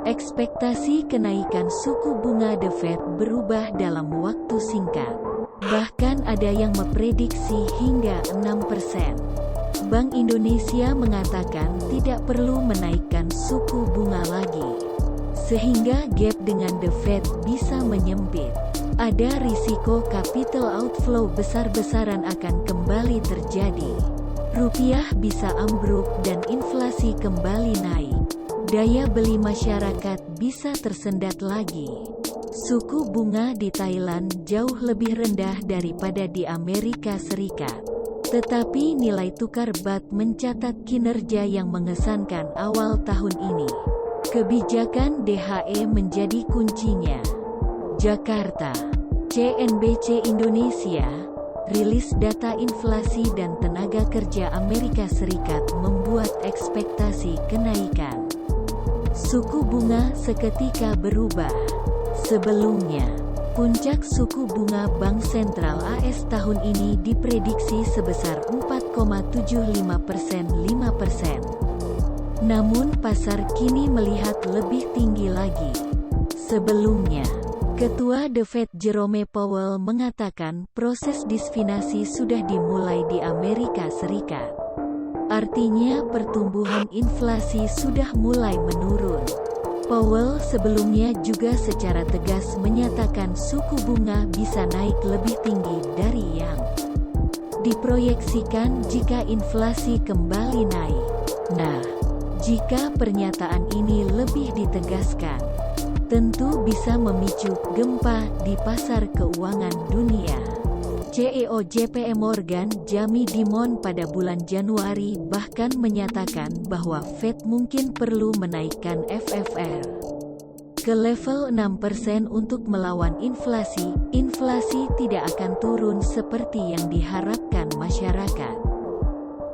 Ekspektasi kenaikan suku bunga The Fed berubah dalam waktu singkat. Bahkan ada yang memprediksi hingga 6%. Bank Indonesia mengatakan tidak perlu menaikkan suku bunga lagi, sehingga gap dengan The Fed bisa menyempit. Ada risiko capital outflow besar-besaran akan kembali terjadi. Rupiah bisa ambruk dan inflasi kembali naik. Daya beli masyarakat bisa tersendat lagi. Suku bunga di Thailand jauh lebih rendah daripada di Amerika Serikat. Tetapi nilai tukar baht mencatat kinerja yang mengesankan awal tahun ini. Kebijakan DHE menjadi kuncinya. Jakarta, CNBC Indonesia, rilis data inflasi dan tenaga kerja Amerika Serikat membuat ekspektasi kenaikan suku bunga seketika berubah. Sebelumnya, puncak suku bunga Bank Sentral AS tahun ini diprediksi sebesar 4,75%. Namun pasar kini melihat lebih tinggi lagi. Sebelumnya, Ketua The Fed Jerome Powell mengatakan proses disfinasi sudah dimulai di Amerika Serikat. Artinya pertumbuhan inflasi sudah mulai menurun. Powell sebelumnya juga secara tegas menyatakan suku bunga bisa naik lebih tinggi dari yang diproyeksikan jika inflasi kembali naik. Nah, jika pernyataan ini lebih ditegaskan, tentu bisa memicu gempa di pasar keuangan dunia. CEO JP Morgan Jamie Dimon pada bulan Januari bahkan menyatakan bahwa Fed mungkin perlu menaikkan FFR ke level 6% untuk melawan inflasi. Inflasi tidak akan turun seperti yang diharapkan masyarakat,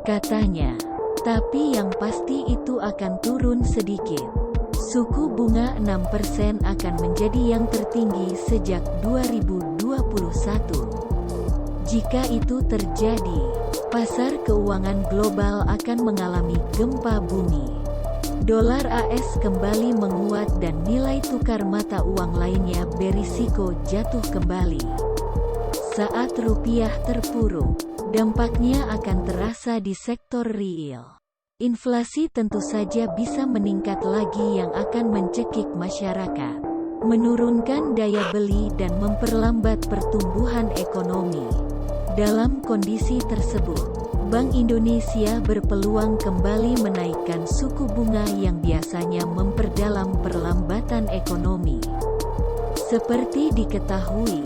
katanya. Tapi yang pasti itu akan turun sedikit. Suku bunga 6% akan menjadi yang tertinggi sejak 2021. Jika itu terjadi, pasar keuangan global akan mengalami gempa bumi. Dolar AS kembali menguat dan nilai tukar mata uang lainnya berisiko jatuh kembali. Saat rupiah terpuruk, dampaknya akan terasa di sektor real. Inflasi tentu saja bisa meningkat lagi yang akan mencekik masyarakat, menurunkan daya beli dan memperlambat pertumbuhan ekonomi. Dalam kondisi tersebut, Bank Indonesia berpeluang kembali menaikkan suku bunga yang biasanya memperdalam perlambatan ekonomi. Seperti diketahui,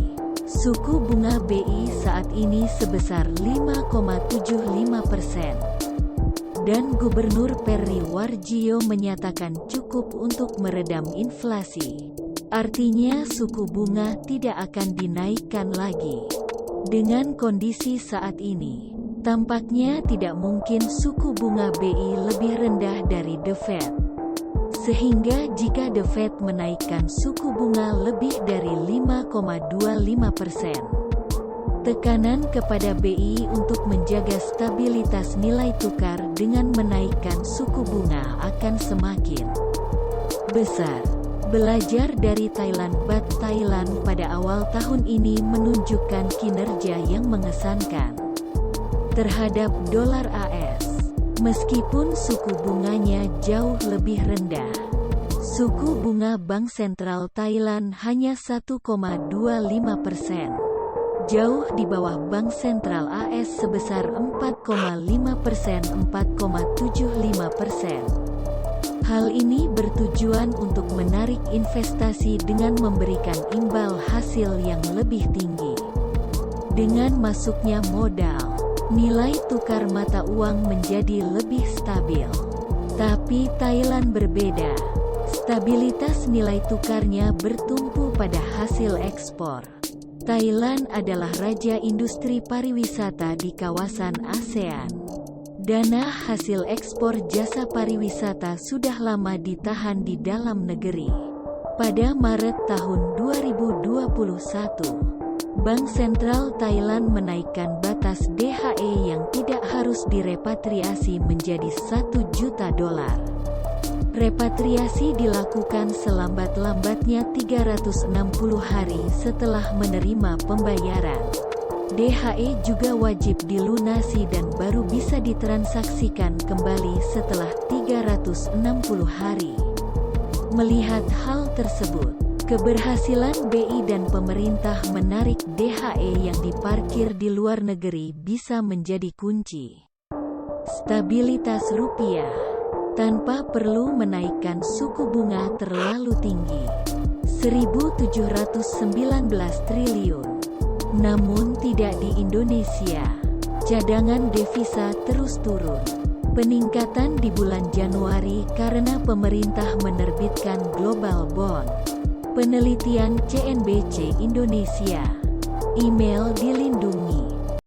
suku bunga BI saat ini sebesar 5,75%. Dan Gubernur Peri Warjio menyatakan cukup untuk meredam inflasi. Artinya suku bunga tidak akan dinaikkan lagi. Dengan kondisi saat ini, tampaknya tidak mungkin suku bunga BI lebih rendah dari The Fed. Sehingga jika The Fed menaikkan suku bunga lebih dari 5,25%, tekanan kepada BI untuk menjaga stabilitas nilai tukar dengan menaikkan suku bunga akan semakin besar. Belajar dari Thailand, baht Thailand pada awal tahun ini menunjukkan kinerja yang mengesankan terhadap dolar AS. Meskipun suku bunganya jauh lebih rendah, suku bunga Bank Sentral Thailand hanya 1,25%. Jauh di bawah Bank Sentral AS sebesar 4,5%, 4,75%. Hal ini bertujuan untuk menarik investasi dengan memberikan imbal hasil yang lebih tinggi. Dengan masuknya modal, nilai tukar mata uang menjadi lebih stabil. Tapi Thailand berbeda. Stabilitas nilai tukarnya bertumpu pada hasil ekspor. Thailand adalah raja industri pariwisata di kawasan ASEAN. Dana hasil ekspor jasa pariwisata sudah lama ditahan di dalam negeri. Pada Maret tahun 2021, Bank Sentral Thailand menaikkan batas DHE yang tidak harus direpatriasi menjadi $1 juta. Repatriasi dilakukan selambat-lambatnya 360 hari setelah menerima pembayaran. DHE juga wajib dilunasi dan baru bisa ditransaksikan kembali setelah 360 hari. Melihat hal tersebut, keberhasilan BI dan pemerintah menarik DHE yang diparkir di luar negeri bisa menjadi kunci stabilitas rupiah, tanpa perlu menaikkan suku bunga terlalu tinggi. 1.719 triliun. Namun tidak di Indonesia. Cadangan devisa terus turun. Peningkatan di bulan Januari karena pemerintah menerbitkan global bond. Penelitian CNBC Indonesia. Email dilindungi.